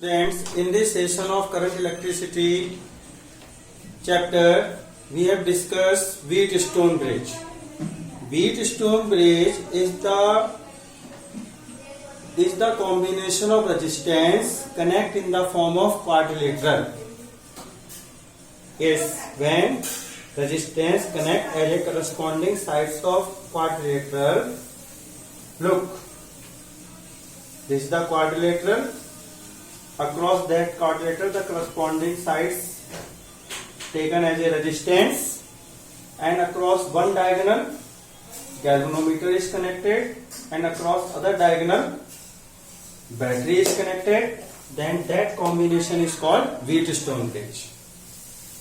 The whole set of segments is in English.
Friends, in this session of current electricity chapter, we have discussed Wheatstone bridge. Wheatstone bridge is the combination of resistance connect in the form of quadrilateral. Yes, when resistance connect as a corresponding sides of quadrilateral. Look, this is the quadrilateral. Across that quadrilateral, the corresponding sides taken as a resistance, and across one diagonal, galvanometer is connected, and across other diagonal, battery is connected. Then that combination is called Wheatstone bridge.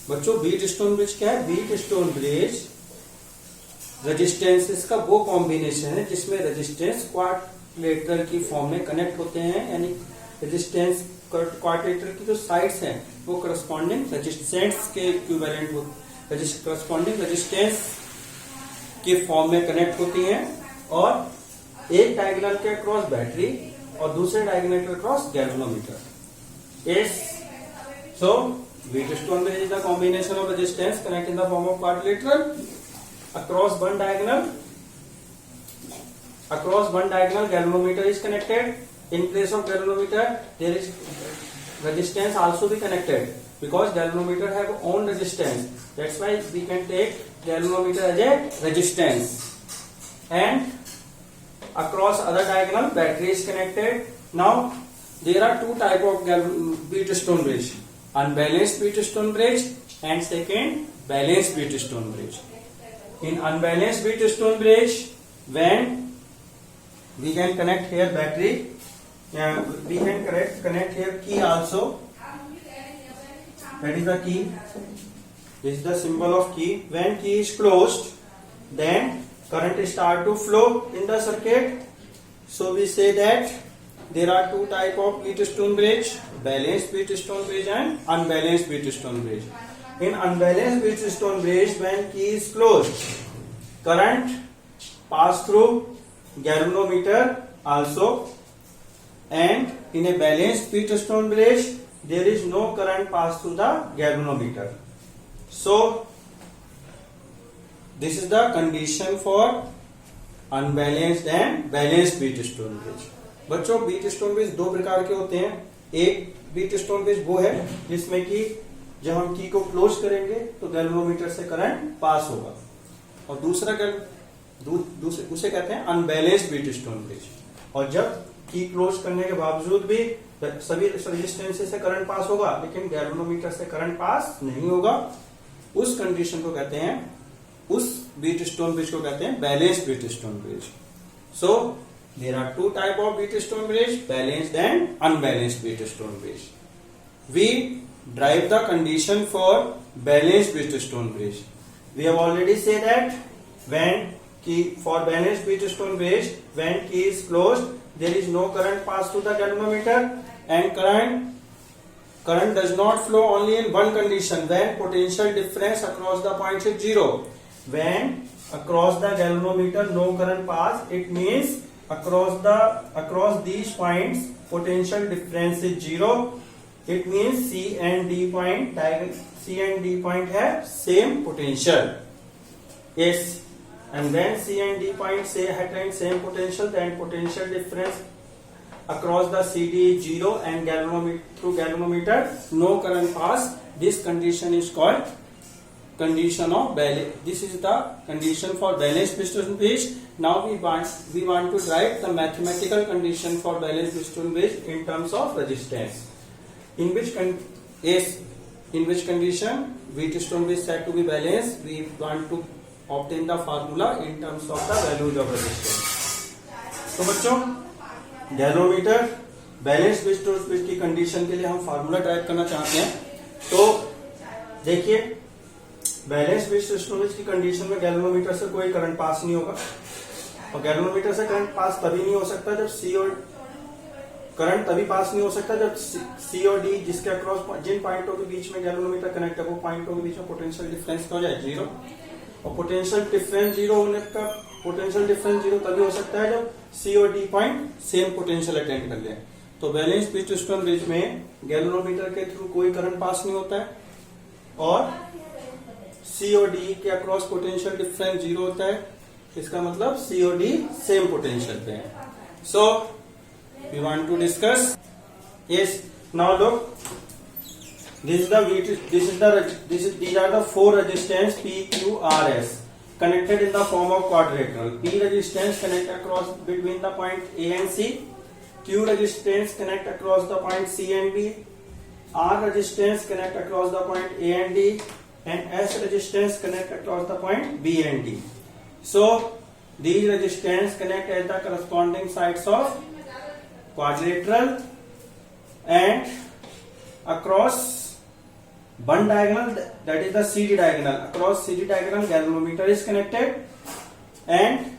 बच्चों, Wheatstone bridge क्या है? Wheatstone bridge resistances का वो combination है जिसमें resistance quadrilateral की form में connect होते हैं, यानी रेजिस्टेंस क्वाड्रिलेटरल की जो साइड्स हैं वो करस्पॉन्डिंग रेजिस्टेंस के इक्विवेलेंट करस्पॉन्डिंग रेजिस्टेंस के फॉर्म में कनेक्ट होती हैं, और एक डायगोनल के अक्रॉस बैटरी और दूसरे डायगोनल के across galvanometer. Yes, so Wheatstone bridge is the combination of resistance connect in the form of quadrilateral. Across one diagonal, galvanometer is connected. In place of galvanometer, there is resistance also be connected, because galvanometer have own resistance. That's why we can take galvanometer as a resistance. And across other diagonal, battery is connected. Now there are two type of Wheatstone bridge: unbalanced Wheatstone bridge and second balanced Wheatstone bridge. In unbalanced Wheatstone bridge, when we can connect here battery, we can connect here key also. That is the key. This is the symbol of key. When key is closed, then current start to flow in the circuit. So we say that there are two type of Wheatstone bridge: balanced Wheatstone bridge and unbalanced Wheatstone bridge. In unbalanced Wheatstone bridge, when key is closed, current pass through galvanometer also, and in a balanced Wheatstone bridge, there is no current pass through the galvanometer. So this is the condition for unbalanced and balanced Wheatstone bridge. बच्चों, Wheatstone bridge दो प्रकार के होते हैं. एक Wheatstone bridge वो है जिसमें कि जब हम की को क्लोज करेंगे तो गैल्वेनोमीटर से करंट पास होगा, और दूसरे उसे कहते हैं अनबैलेंस्ड Wheatstone bridge. और जब की क्लोज करने के बावजूद भी सभी रेजिस्टेंस से करंट पास होगा लेकिन गैल्वेनोमीटर से करंट पास नहीं होगा, उस कंडीशन को कहते हैं, उस Wheatstone bridge को कहते हैं balanced Wheatstone bridge. So there are two type of Wheatstone bridge: balanced and unbalanced Wheatstone bridge. We derive the condition for balanced Wheatstone bridge. We have already said that for balanced Wheatstone bridge, when key is closed, there is no current pass through the galvanometer, and current does not flow only in one condition: when potential difference across the points is zero. When across the galvanometer no current pass, it means across these points potential difference is zero. It means C and D point have same potential. Yes, and when C and D point attain same potential, then potential difference across the CD is zero, and through galvanometer no current pass. This condition is called condition of balance. This is the condition for balanced Wheatstone bridge. Now we want to write the mathematical condition for balanced Wheatstone bridge in terms of resistance. In which condition Wheatstone bridge said to be balanced, we want to obtain the formula in terms of the values of resistance. तो बच्चों, galvanometer balanced Wheatstone bridge की condition के लिए हम formula drive करना चाहते हैं. तो देखिए, बैलेंस्ड Wheatstone bridge की कंडीशन में गैल्वेनोमीटर से कोई करंट पास नहीं होगा, और गैल्वेनोमीटर से करंट पास तभी नहीं हो सकता जब C और D जिसके अक्रॉस जिन पॉइंटों के बीच में गैल्वेनोमीटर कनेक्ट है वो पॉइंटों के बीच में पोटेंशियल डिफरेंस हो जाए जीरो, और पोटेंशियल डिफरेंस जीरो होने का पोटेंशियल डिफरेंस जीरो तभी हो सकता है जब C और D point same potential attend कर ले. तो बैलेंस पीटरस्टोन ब्रिज में गैल्वेनोमीटर के थ्रू कोई करंट पास नहीं होता है और सी और डी के अक्रॉस पोटेंशियल डिफरेंस 0 होता है। इसका मतलब सी और डी सेम पोटेंशियल पे है। So we want to discuss yes now look these are the four resistance P, Q, R, S connected in the form of quadrilateral. P resistance connect across between the point A and C. Q resistance connect across the point C and D. R resistance connect across the point A and D, and S resistance connect across the point B and D. So these resistance connect at the corresponding sides of quadrilateral and across one diagonal, that is the CD diagonal. Across CD diagonal galvanometer is connected, and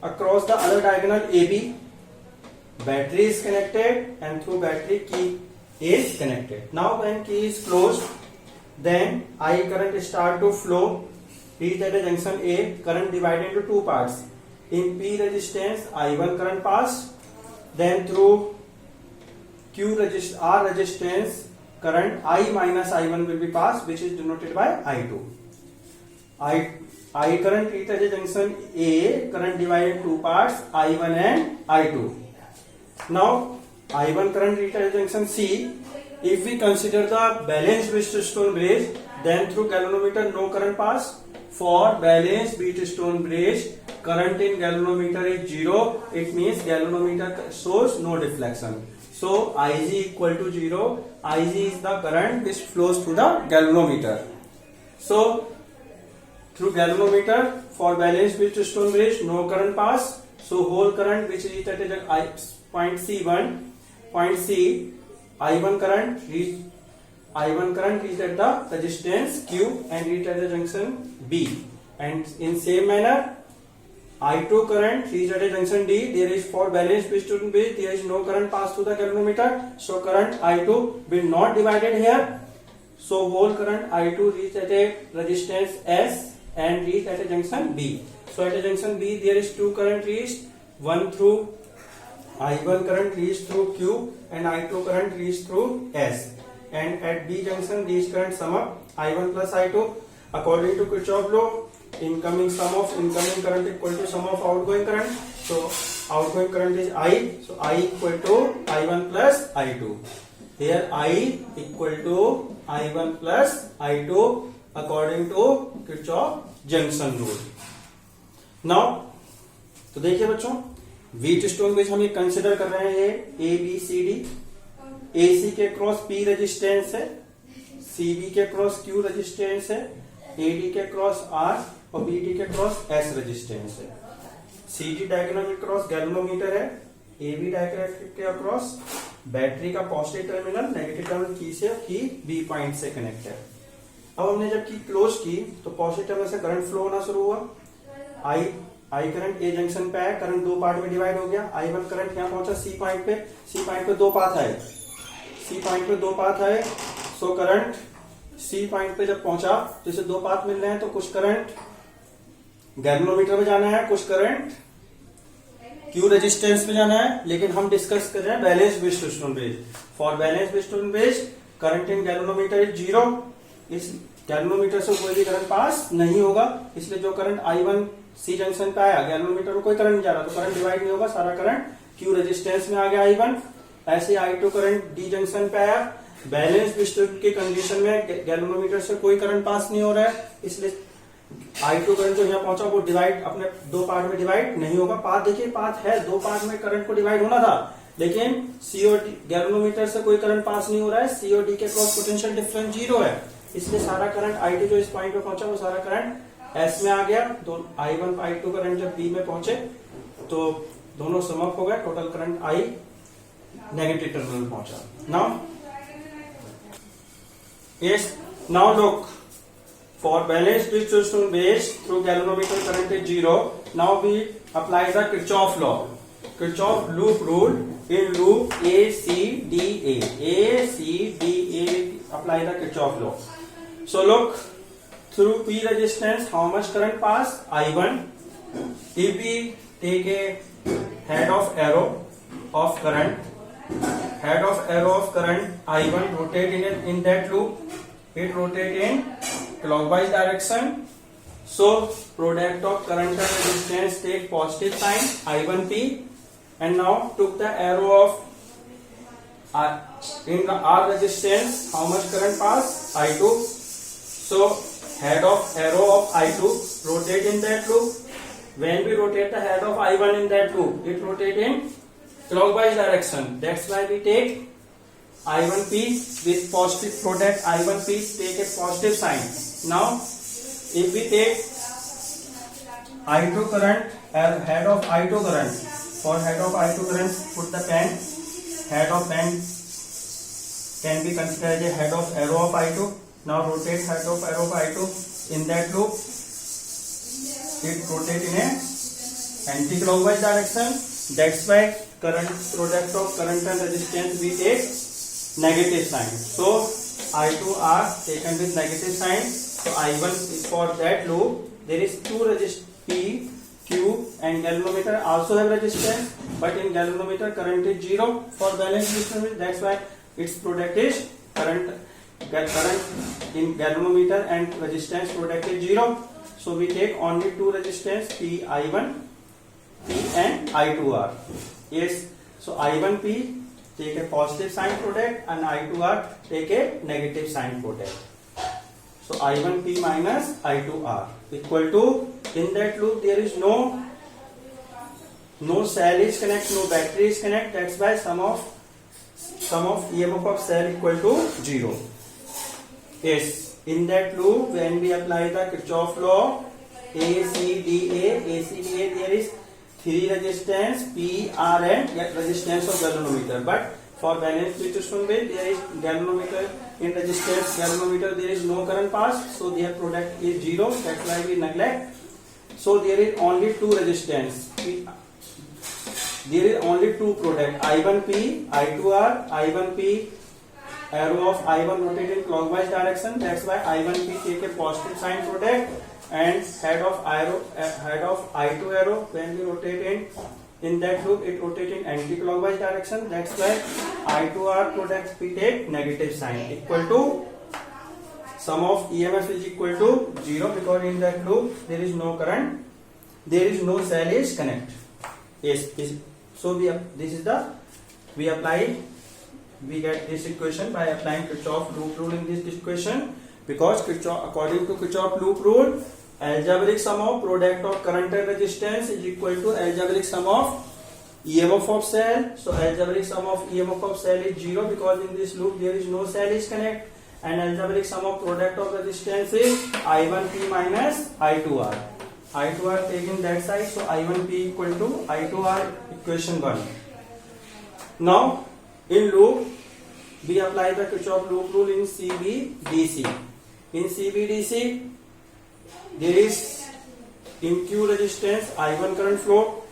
across the other diagonal AB battery is connected, and through battery key is connected. Now when key is closed, then I current start to flow. Reach at the junction A, current divided into two parts. In P resistance I1 current pass, then through R resistance current I minus I1 will be passed, which is denoted by I2. I current reach at the junction A, current divided into two parts, I1 and I2. Now I1 current reach at the junction C. If we consider the balanced Wheatstone bridge, then through galvanometer no current pass. For balanced Wheatstone bridge, current in galvanometer is 0. It means galvanometer shows no deflection. So Ig equal to 0. Ig is the current which flows through the galvanometer. So through galvanometer, for balanced Wheatstone bridge no current pass. So whole current which is at point C1, point C, I1 current reach at the resistance Q and reach at the junction B. And in same manner, I2 current reach at a junction D. There is for balanced Wheatstone bridge, there is no current pass through the galvanometer. So current I2 will not divided here. So whole current I2 reach at a resistance S and reach at a junction B. So at a junction B there is two current reached. One through I1 current reached through Q and I2 current reached through S. And at B junction these currents sum up I1 plus I2. According to Kirchhoff law, incoming sum of incoming current equal to sum of outgoing current. So outgoing current is I. So I equal to I1 plus I2. Here I equal to I1 plus I2 according to Kirchhoff junction rule. Now तो देखिए बच्चों, Wheatstone bridge हम ये consider कर रहे हैं A B C D. AC के cross P resistance है, CB के क्रॉस Q रेजिस्टेंस है, AD के क्रॉस R और BD के क्रॉस S रेजिस्टेंस है. CD डायगोनल के क्रॉस गैल्वेनोमीटर है, AB डायगोनल के अक्रॉस बैटरी का पॉजिटिव टर्मिनल नेगेटिव टर्मिनल की से की B पॉइंट से कनेक्ट है. अब हमने जब की क्लोज की तो पॉजिटिव टर्मिनल से करंट फ्लो होना शुरू हुआ. I करंट ए जंक्शन पे है, करंट दो पार्ट में डिवाइड हो गया. I1 करंट यहाँ पहुंचा C पॉइंट पे. C पॉइंट पे दो पाथ है, C पॉइंट पे दो पाथ है. सो करंट C पॉइंट पे जब पहुंचा तो इसे दो पाथ मिल रहे हैं, तो कुछ करंट गैल्वेनोमीटर में जाना है, कुछ करंट Q रेजिस्टेंस में जाना है. लेकिन हम डिस्कस कर रहे हैं balance Wheatstone bridge. For balance Wheatstone bridge current in galvanometer is 0. इस गैल्वेनोमीटर से कोई भी करंट पास नहीं होगा, इसलिए जो करंट I1 C जंक्शन पे आया, गैल्वेनोमीटर में कोई करंट नहीं जा रहा, तो करंट डिवाइड नहीं होगा, सारा करंट Q रेजिस्टेंस में आ गया I1. ऐसे I2 करंट D जंक्शन पे आया, बैलेंस व्हीटस्टोन की कंडीशन में गैल्वेनोमीटर से कोई करंट पास नहीं हो रहा है, इसलिए I2 करंट जो यहाँ पहुंचा वो डिवाइड अपने दो पार्ट में डिवाइड नहीं होगा. पाथ देखिए, पाथ है, दो पार्ट में करंट को डिवाइड होना था, लेकिन COD गैल्वेनोमीटर से कोई करंट पास नहीं हो रहा है. COD के क्रॉस पोटेंशियल डिफरेंस 0 है, इसलिए सारा करंट I2 जो इस पॉइंट पे पहुंचा वो सारा करंट S में आ गया. तो I1 I2 करंट जब B में पहुंचे तो दोनों सम अप हो गए, total current I negative terminal पहुंचा. Now yes, now look, for balanced Wheatstone bridge through galvanometer current is 0. Now we apply the Kirchhoff law, Kirchhoff loop rule in loop ACDA. Apply the Kirchhoff law. So look, through P resistance how much current pass? I1. If we take a head of arrow of current head of arrow of current I1 rotate in that loop. It rotate in clockwise direction. So product of current and resistance take positive sign I1P, and now took the arrow of in the R resistance. How much current pass? I2. So head of arrow of I2 rotate in that loop. When we rotate the head of I1 in that loop, it rotate in clockwise direction. That's why we take I1P with positive product. I1P take a positive sign. Now if we take I2 current as head of I2 current, for head of I2 current put the pen. Head of pen can be considered as a head of arrow of I2. Now rotate head of arrow of I2 in that loop. It rotate in a anti-clockwise direction. That's why current product of current and resistance we take negative sign. So I2 are taken with negative sign. So I1 is for that loop. There is two resistors P, Q, and galvanometer also have resistance, but in galvanometer current is 0 for balanced resistance. That's why its product is current in galvanometer and resistance product is 0. So we take only two resistance P I1, P and I2R. Yes. So I1P take a positive sign product and I2R take a negative sign product. So I1P minus I2R equal to, in that loop there is no cell is connect, no battery is connect. That's why sum of EMF of cell equal to 0. Yes, in that loop when we apply the Kirchhoff law, ACDA, there is three resistance P, R and resistance of galvanometer. But for balanced Bridgestone wave there is galvanometer in resistance galvanometer there is no current pass, so their product is 0. That's why we neglect. So there is only two resistance. There is only two product I1P, I2R. I1P arrow of I1 rotate in clockwise direction. That's why I1P take a positive sign product, and head of I2 arrow when we rotate in that loop it rotate in anti-clockwise direction. That's why I2R product we take negative sign equal to sum of EMF is equal to 0 because in that loop there is no current, there is no cell is connect. Yes, so we get this equation by applying Kirchhoff loop rule in this equation, because according to Kirchhoff loop rule, algebraic sum of product of current and resistance is equal to algebraic sum of EMF of cell. So algebraic sum of EMF of cell is 0 because in this loop there is no cell is connect, and algebraic sum of product of resistance is I1P minus I2R. I2R taken that side, so I1P equal to I2R, equation 1. Now in loop we apply the Kirchhoff loop rule in CBDC. In CBDC there is in Q resistance I1 current flow.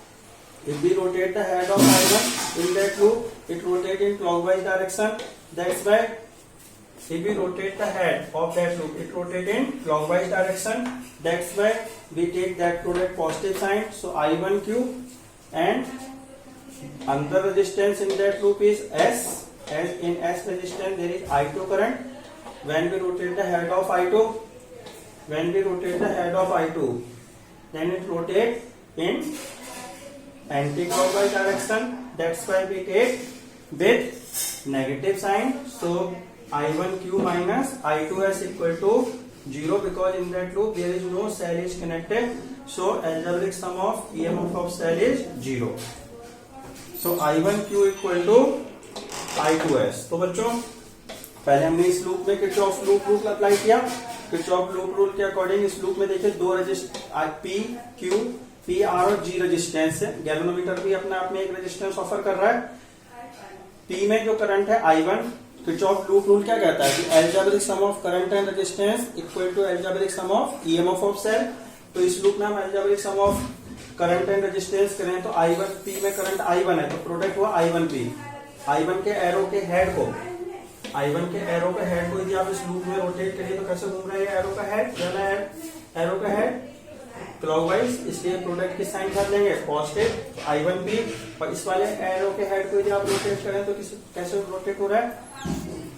If we rotate the head of I1 in that loop, it rotate in clockwise direction. That's why if we rotate the head of that loop, it rotate in clockwise direction. That's why we take that product positive sign. So I1Q, and another resistance in that loop is S. As in S resistance there is I2 current. When we rotate the head of I2, then it rotates in anti-clockwise direction. That's why we take with negative sign. So I1Q minus I2S equal to 0 because in that loop there is no cell is connected. So algebraic sum of EMF of cell is 0. So I1Q equal to I2S. तो बच्चों पहले हमने इस loop में Kirchhoff loop rule apply किया. Kirchhoff loop rule के according इस loop में देखिए दो रेजिस्टेंस P, Q, PR और G रेजिस्टेंस है. गैल्वेनोमीटर भी अपने आप में एक रेजिस्टेंस ऑफर कर रहा है. P में जो करंट है I1, किरचॉफ लूप रूल क्या कहता है कि algebraic sum of current and resistance equal to algebraic sum of EMF of cell. तो इस लूप में हम algebraic sum of current and resistance करें तो I1 P में करंट I1 है तो प्रोडक्ट हुआ I1P. I1 के एरो के हेड को यदि आप इस लूप में रोटेट करिए तो कैसे घूम रहा है एरो का हेड, एरो का हेड क्लॉकवाइज, इसलिए प्रोडक्ट की साइन कर लेंगे पॉजिटिव I1P, और इस वाले एरो के हेड को यदि आप रोटेट करें तो कैसे रोटेट हो रहा है,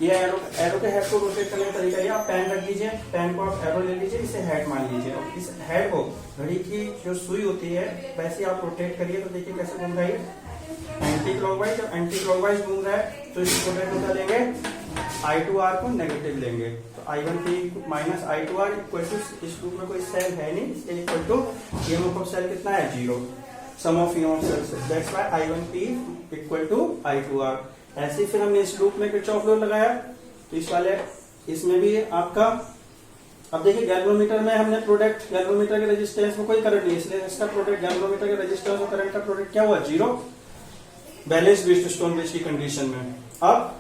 ये एरो के हेड को रोटेट करने का तरीका ये, आप पेन रख लीजिए, पेन को आप एरो ले लीजिए, इसे हेड मान लीजिए, और इस हेड को घड़ी की जो सुई होती है वैसे आप रोटेट करिए, तो देखिए कैसे घूम रहा है एंटी क्लॉकवाइज। जब एंटी क्लॉकवाइज घूम रहा है तो इस प्रोडक्ट को क्या लेंगे, I2R को नेगेटिव लेंगे, तो I1P minus I2R equal to, इस लूप में कोई सेल है नहीं, इसलिए equal to EMF of cell कितना है, 0, sum of EMF cells, that's why I1P equal to I2R। ऐसे फिर हमने इस लूप में किरचॉफ लॉ लगाया, तो इस वाले इसमें भी आपका, अब देखिए गैल्वेनोमीटर में हमने प्रोडक्ट, गैल्वेनोमीटर के रेजिस्टेंस में कोई करंट नहीं, इसलिए इसका प्रोडक्ट गैल्वेनोमीटर के रेजिस्टेंस और करंट का प्रोडक्ट क्या हुआ, 0, बैलेंस व्हीटस्टोन ब्रिज की कंडीशन में। अब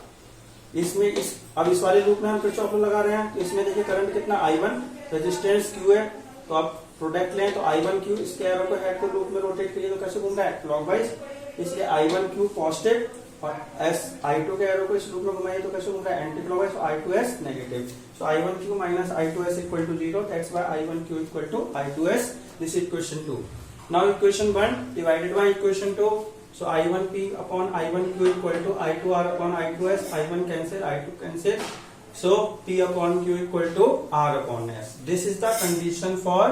इसमें अब इस वाले लूप में हम किरचॉफ लॉ लगा रहे हैं, तो इसमें देखिए करंट कितना I1, रेजिस्टेंस Q है, तो आप प्रोडक्ट लें तो I1Q, इसके एरो को हेड को लूप में रोटेट करिए तो कैसे घूम रहा है, क्लॉकवाइज, इसलिए I1Q पॉजिटिव, और I2 के एरो को इस लूप में घुमाइए तो कैसे घूम रहा है, anti clockwise, I2S negative, so I1Q minus I2S equal to 0, that's why I1Q equal to I2S, this is equation 2। Now equation 1 divided by equation 2, so I1P upon I1Q equal to I2R upon I2S, I1 cancel, I2 cancel, so P upon Q equal to R upon S. This is the condition for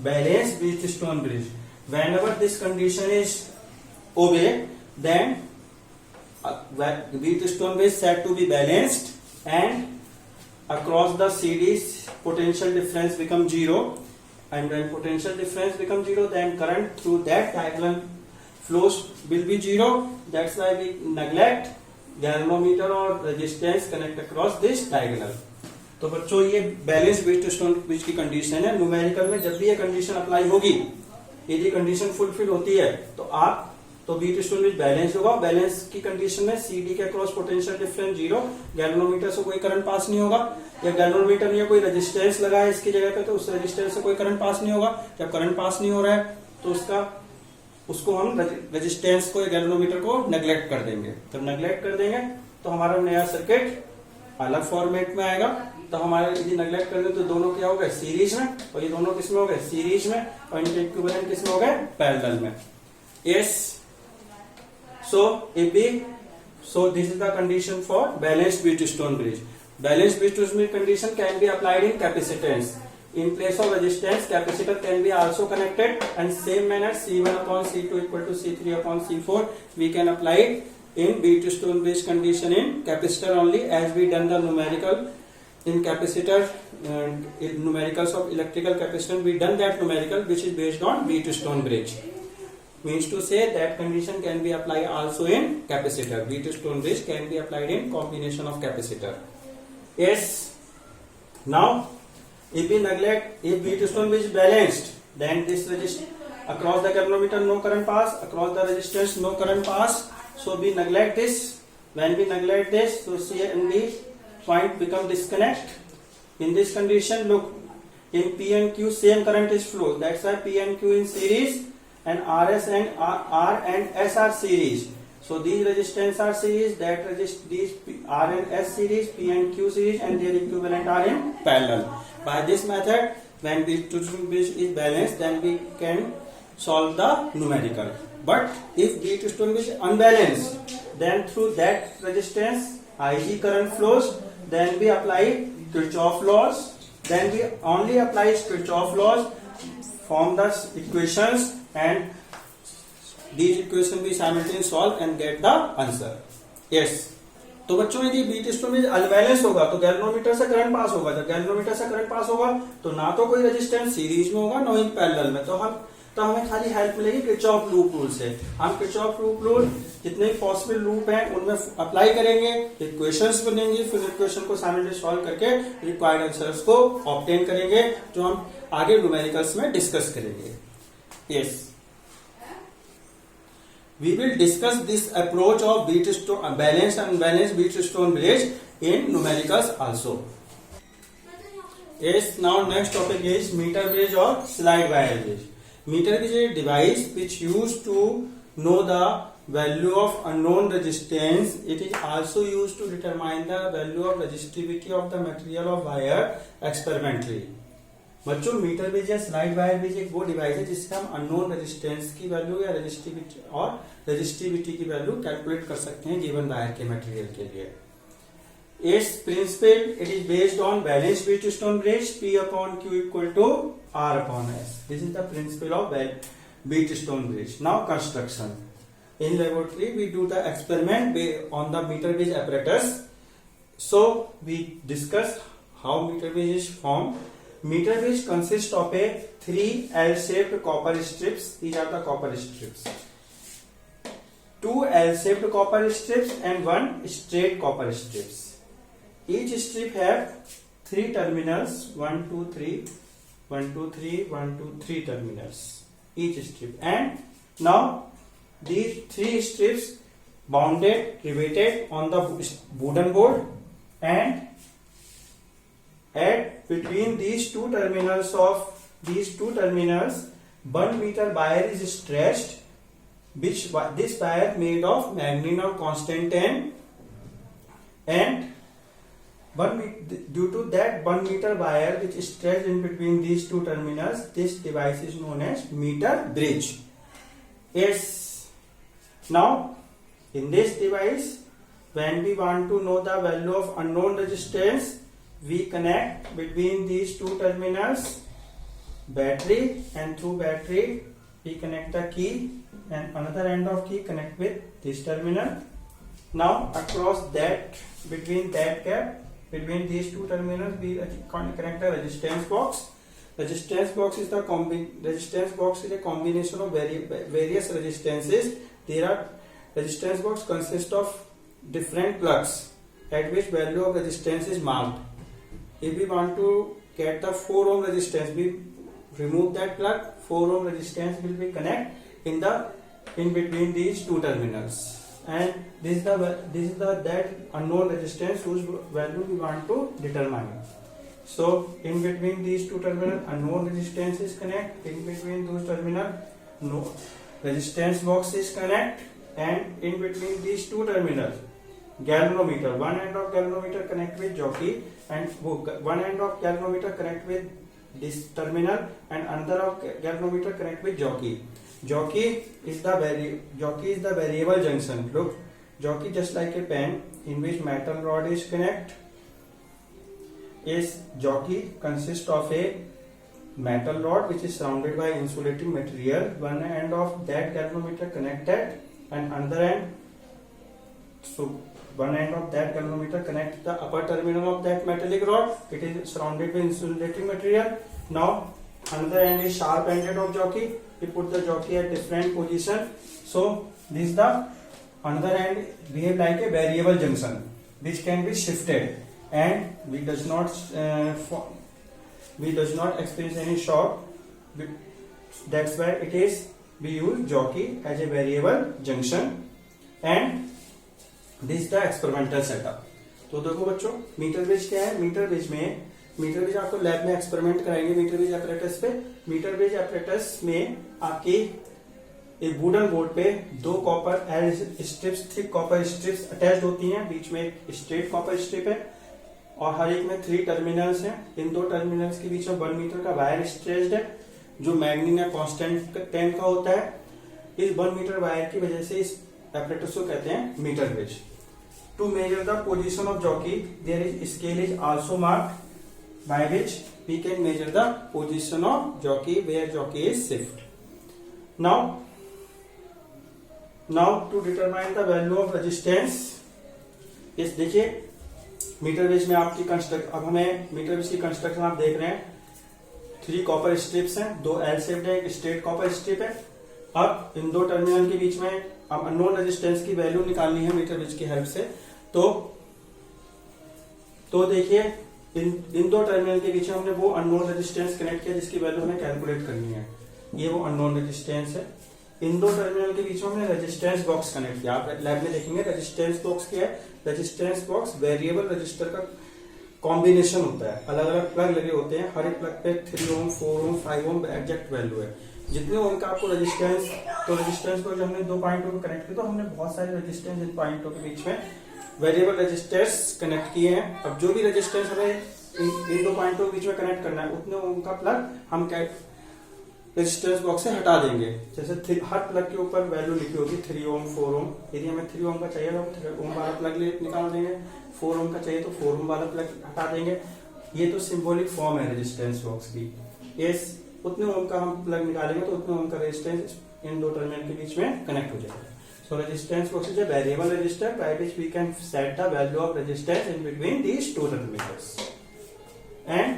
balanced Wheatstone bridge. Whenever this condition is obeyed, then Wheatstone bridge said to be balanced, and across the series potential difference become 0, and when potential difference become 0, then current through that diagonal flows will be 0, that's why we neglect galvanometer or resistance connect across this diagonal। तो बच्चों ये balance Wheatstone bridge की condition है, numerical में जब भी ये condition apply होगी, यदि कंडीशन फुलफिल होती है तो व्हीटस्टोन ब्रिज बैलेंस होगा, बैलेंस की कंडीशन में CD के अक्रॉस पोटेंशियल डिफरेंस 0, गैल्वेनोमीटर से कोई करंट पास नहीं होगा, या गैल्वेनोमीटर में कोई रेजिस्टेंस लगा है इसकी जगह पे तो उस रेजिस्टेंस से कोई करंट पास नहीं होगा, जब करंट पास नहीं हो रहा है तो उसको हम रेजिस्टेंस को, गैल्वेनोमीटर को नेग्लेक्ट कर देंगे, जब नेग्लेक्ट कर देंगे तो हमारा नया सर्किट अलग फॉर्मेट में आएगा, तो हमारे यदि नेग्लेक्ट कर दें तो दोनों क्या हो गए, सीरीज में, और ये दोनों किस में हो गए, सीरीज में, और इनके इक्विवेलेंट किस में हो गए, पैरेलल में। Yes, so this is the condition for balanced Wheatstone bridge. Balanced Wheatstone bridge condition can be applied in capacitance. In place of resistance, capacitor can be also connected, and same manner C1 upon C2 equal to C3 upon C4 we can apply it in Wheatstone bridge condition in capacitor only, as we done the numerical in capacitor, in numericals of electrical capacitor we done that numerical which is based on Wheatstone bridge. Means to say that condition can be applied also in capacitor. Wheatstone bridge can be applied in combination of capacitor. Yes. Now, if we neglect, if Wheatstone bridge is balanced, then this resistance across the galvanometer no current pass, across the resistance no current pass. So we neglect this. When we neglect this, so C and D point become disconnect. In this condition, look, in P and Q same current is flow. That's why P and Q in series, and RS and R and S are series. So these resistance are series, that these R and S series, P and Q series, and their equivalent are in parallel. By this method, when Wheatstone bridge is balanced, then we can solve the numerical. But if Wheatstone bridge is unbalanced, then through that resistance IG current flows, then we apply Kirchhoff laws, then we only apply Kirchhoff laws, form the equations, and these equations we simultaneously solve and get the answer. Yes. तो बच्चों यदि Wheatstone bridge unbalance होगा तो galvanometer से current pass होगा, जब galvanometer से current pass होगा तो ना तो कोई रेजिस्टेंस सीरीज में होगा, ना ही पैरेलल में, तो हमें खाली हेल्प मिलेगी किरचॉफ लूप रूल से। हम किरचॉफ लूप रूल जितने पॉसिबल लूप हैं उनमें अप्लाई करेंगे, इक्वेशंस बनेंगी, फिर इक्वेशन को साइमल्टेनियसली सॉल्व करके रिक्वायर्ड आंसर्स को ऑब्टेन करेंगे, जो हम आगे न्यूमेरिकल्स में डिस्कस करेंगे। Yes, we will discuss this approach of Wheatstone balanced and unbalanced Wheatstone bridge in numericals also. Yes, now next topic is meter bridge or slide wire bridge. Meter bridge is a device which used to know the value of unknown resistance. It is also used to determine the value of resistivity of the material of wire experimentally. बच्चों metre beige या slide wire beige एक वो device है जिससे हम unknown resistance की value या resistivity और रेजिस्टिविटी की वैल्यू कैलकुलेट कर सकते हैं गिवन वायर के मटेरियल के लिए। Its principle, it is based on balanced Wheatstone bridge, P upon Q equal to R upon S. This is the principle of Wheatstone bridge. Now construction. In laboratory, we do the experiment on the meter gauge apparatus. So we discuss how meter gauge is formed. Meter gauge consists of a 3 L-shaped copper strips. These are the copper strips. 2 L-shaped copper strips and 1 straight copper strips. Each strip have 3 terminals, 1, 2, 3, 1, 2, 3, 1, 2, 3 terminals. Each strip, and now these 3 strips bounded, riveted on the wooden board, and at between these two terminals 1 meter wire is stretched, which this wire made of manganese constant 10, and due to that 1 meter wire which is stretched in between these two terminals, this device is known as meter bridge. Yes. Now in this device, when we want to know the value of unknown resistance, we connect between these two terminals battery, and through battery we connect the key, and another end of key connect with this terminal. Now across that, between that gap, between these two terminals, we connect a resistance box. Resistance box is a combination of various resistances. Resistance box consists of different plugs at which value of resistance is marked. If we want to get the 4 ohm resistance, we remove that plug. 4 ohm resistance will be connect in between these two terminals, and this is that unknown resistance whose value we want to determine. So in between these two terminals, unknown resistance is connect. In between those terminals, no resistance box is connect, and in between these two terminals, galvanometer. One end of galvanometer connect with jockey, and one end of galvanometer connect with this terminal, and another of galvanometer connect with jockey. Jockey is the variable junction. Look, jockey just like a pen in which metal rod is connect. Is jockey consists of a metal rod which is surrounded by insulating material. One end of that galvanometer connected, and another end. So one end of that galvanometer connect the upper terminal of that metallic rod. It is surrounded by insulating material. Now another end is sharp ended of jockey. We put the jockey at different position. So this is the another end behave like a variable junction which can be shifted, and we does not experience any shock. That's why we use jockey as a variable junction, and this is the experimental setup. तो देखो बच्चों, metre beige क्या है? Metre beige आपको lab में experiment कराएंगे metre beige apparatus पे। Metre beige apparatus में आपकी एक वुडन बोर्ड पे 2 copper L strips, thick copper strips attach होती हैं। बीच में एक स्ट्रेट कॉपर स्ट्रिप है, और हर एक में 3 टर्मिनल्स हैं। इन 2 टर्मिनल्स के बीच में 1 मीटर का वायर स्ट्रेच्ड है, जो मैग्नीशियम कांस्टेंट 10 का होता है। इस 1 मीटर वायर की वजह से इस apparatus को कहते हैं meter bridge. To measure the position of jockey, there is scale is also marked, by which we can measure the position of jockey where jockey is shift. Now to determine the value of resistance, इस देखिए metre beige में आपकी अब हमें metre beige की construction आप देख रहे हैं। 3 कॉपर स्ट्रिप्स हैं, 2 एल शेप्ड है, एक स्ट्रेट कॉपर स्ट्रिप है। अब इन 2 टर्मिनल के बीच में अब अननोन रेजिस्टेंस की वैल्यू निकालनी है मीटर बेज की हेल्प से। तो देखिए इन 2 टर्मिनल के बीच में हमने वो अननोन रेजिस्टेंस कनेक्ट किया जिसकी वैल्यू हमें कैलकुलेट करनी है। ये वो अननोन रेजिस्टेंस है। इन 2 टर्मिनल के बीच में हमने रेजिस्टेंस बॉक्स कनेक्ट किया। आप लैब में देखेंगे रेजिस्टेंस बॉक्स क्या है। रेजिस्टेंस बॉक्स वेरिएबल रजिस्टर का कॉम्बिनेशन होता है। अलग अलग प्लग लगे होते हैं, हर एक प्लग पे 3 ओम 4 ओम 5 ओम एग्जैक्ट वैल्यू है। जितने ओम का आपको रेजिस्टेंस, तो रेजिस्टेंस को जब हमने 2 पॉइंटों को कनेक्ट किया तो हमने बहुत सारे रेजिस्टेंस इन पॉइंटों के बीच में वेरिएबल रेजिस्टर्स कनेक्ट किए हैं। अब जो भी रेजिस्टेंस हमें इन दो पॉइंटों के बीच में कनेक्ट करना है, उतने ओम का प्लग हम रेजिस्टेंस बॉक्स से हटा देंगे। जैसे हर प्लग के ऊपर वैल्यू लिखी होगी 3 ओम 4 ओम, यदि हमें 3 ओम का चाहिए तो 3 ओम वाला प्लग निकाल देंगे, 4 ओम का चाहिए तो 4 ओम वाला प्लग हटा देंगे। ये तो सिंबॉलिक फॉर्म है रेजिस्टेंस बॉक्स की। इस उतने ओम का हम प्लग निकालेंगे तो उतने ओम का रेजिस्टेंस इन दो टर्मिनल के बीच में कनेक्ट हो जाएगा। So resistance box is a variable resistor by which we can set the value of resistance in between these two terminals. And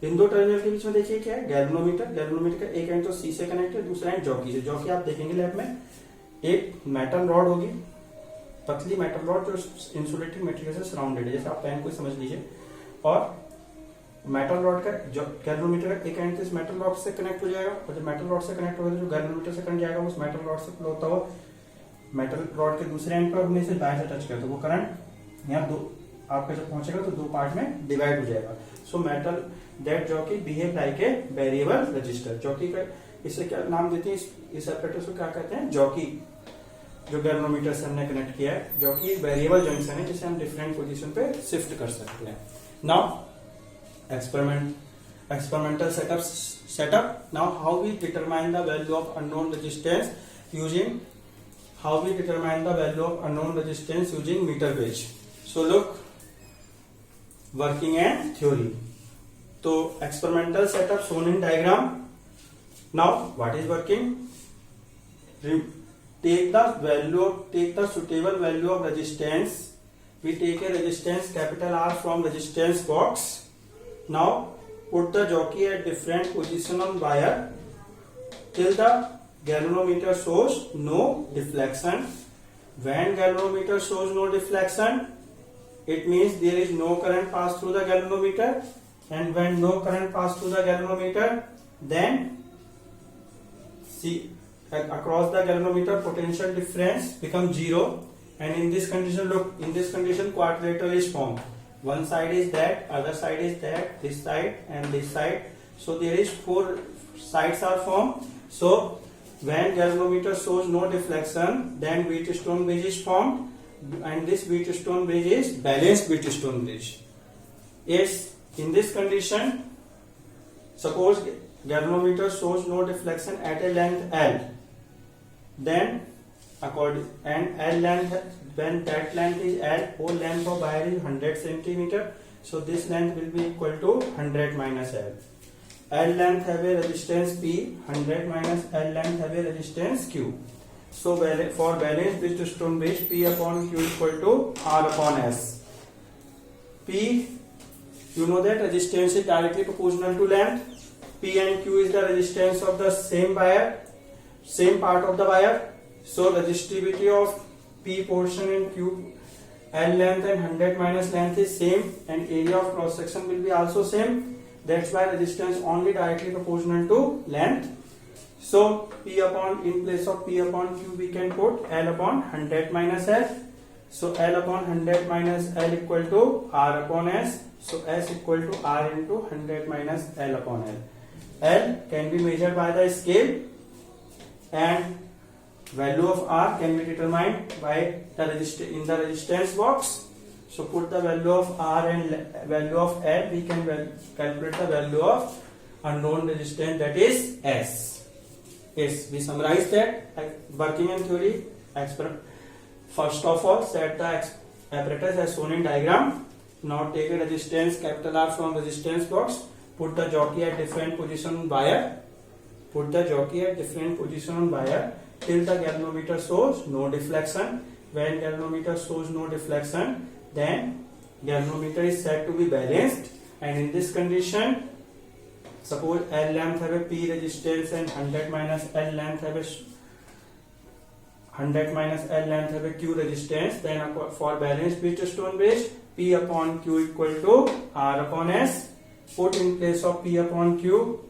इन दो टर्मिनल के बीच में देखिए क्या है, गैल्वेनोमीटर। गैल्वेनोमीटर का एक एंड तो सी से कनेक्ट है, दूसरा एंड जॉकी से। जॉकी आप देखेंगे लैब में एक मेटल रॉड होगी, पतली मेटल रॉड जो इंसुलेटिंग मटेरियल से सराउंडेड है, जैसे आप पेन को समझ लीजिए। और मेटल रॉड का जो गैल्वेनोमीटर का एक एंड इस मेटल रॉड से कनेक्ट हो जाएगा, और जब मेटल रॉड से कनेक्ट होगा तो जो गैल्वेनोमीटर से करंट जाएगा उस मेटल रॉड से फ्लो होता हुआ मेटल रॉड के दूसरे एंड पर हमने इसे दाएं से टच किया तो वो करंट यहाँ दो आपका जब पहुंचेगा तो दो पार्ट में डिवाइड हो जाएगा। So metal that jockey behave like a variable resistor. Jockey का इसे क्या नाम देते हैं, इस एपरेटस को क्या कहते हैं, जॉकी। जो गैल्वेनोमीटर से हमने कनेक्ट किया है, जॉकी एक वेरिएबल जंक्शन है जिसे हम डिफरेंट पोजीशन पे शिफ्ट कर सकते हैं। Now experimental setup. Now how we determine the value of unknown resistance using meter gauge. So look, working and theory. So experimental setup shown in diagram. Now what is working? Take the suitable value of resistance. We take a resistance capital R from resistance box. Now put the jockey at different position on wire till the galvanometer shows no deflection. When galvanometer shows no deflection, it means there is no current pass through the galvanometer, and when no current pass through the galvanometer, then see across the galvanometer potential difference becomes 0, and in this condition, look, in this condition quadrilateral is formed. One side is that, other side is that, this side and this side. So there is 4 sides are formed. So when galvanometer shows no deflection, then Wheatstone bridge is formed, and this Wheatstone bridge is balanced Wheatstone bridge. Yes, in this condition, suppose galvanometer shows no deflection at a length L, then and L length, when that length is L, whole length of wire is 100 centimeter, so this length will be equal to 100 minus L. L length have a resistance P, 100 minus L length have a resistance Q. So for balanced Wheatstone bridge, P upon Q equal to R upon S. P, you know that resistance is directly proportional to length. P and Q is the resistance of the same wire, same part of the wire. So resistivity of P portion in Q, L length and 100 minus length is same, and area of cross section will be also same. That's why resistance only directly proportional to length. So P upon, in place of P upon Q, we can put L upon 100 minus L. So L upon 100 minus L equal to R upon S. So S equal to R into 100 minus L upon L. L can be measured by the scale, and value of R can be determined by the in the resistance box. So put the value of R and value of L, we can calculate the value of unknown resistance, that is S. Yes, we summarize that working in theory. First of all, set the apparatus as shown in diagram. Now take a resistance capital R from resistance box. Put the jockey at different position on wire. Put the jockey at different position on wire till the galvanometer shows no deflection. When galvanometer shows no deflection, then galvanometer is said to be balanced, and in this condition, suppose L length have a P resistance and 100 minus L length have a Q resistance, then for balanced Wheatstone bridge, P upon Q equal to R upon S. Put in place of P upon Q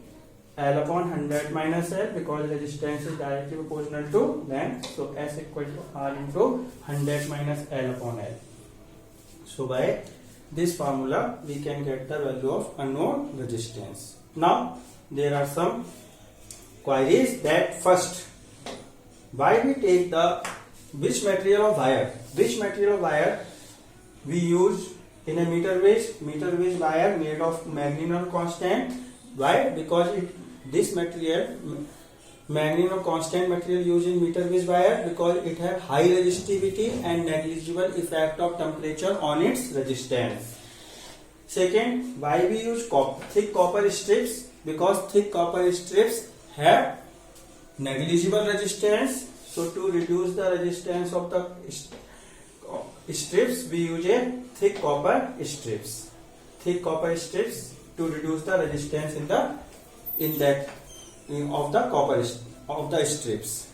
L upon 100 minus L, because resistance is directly proportional to length. So S equal to R into 100 minus L upon L. So by this formula we can get the value of unknown resistance. Now there are some queries. That first, why we take which material of wire we use in a meter bridge wire made of magnetic constant. Why? Because this material, magnetic constant material used in meter bridge wire, because it have high resistivity and negligible effect of temperature on its resistance. Second, why we use thick copper strips? Because thick copper strips have negligible resistance. So to reduce the resistance of the strips, we use a thick copper strips. Thick copper strips to reduce the resistance of the copper of the strips.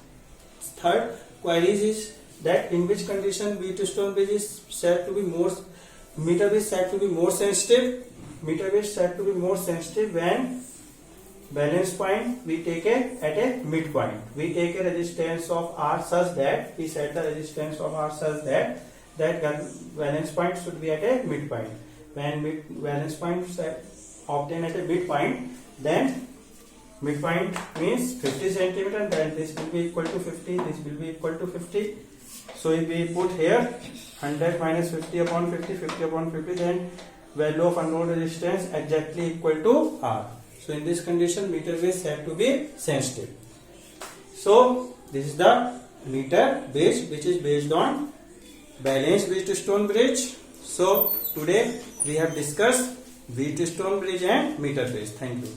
Third queries is that in which condition Wheatstone bridge is said to be more, meter bridge said to be more sensitive. Meter bridge said to be more sensitive when balance point we take at a midpoint. We take a resistance of R such that we set the resistance of R such that valence point should be at a midpoint. When valence point is obtained at a midpoint, then midpoint means 50 centimeter, then this will be equal to 50, this will be equal to 50. So if we put here 100 minus 50 upon 50, 50 upon 50, then value of unknown resistance exactly equal to R. So in this condition, meter bridge said to be sensitive. So this is the meter bridge which is based on balanced Wheatstone bridge. So today we have discussed Wheatstone bridge and meter bridge. Thank you.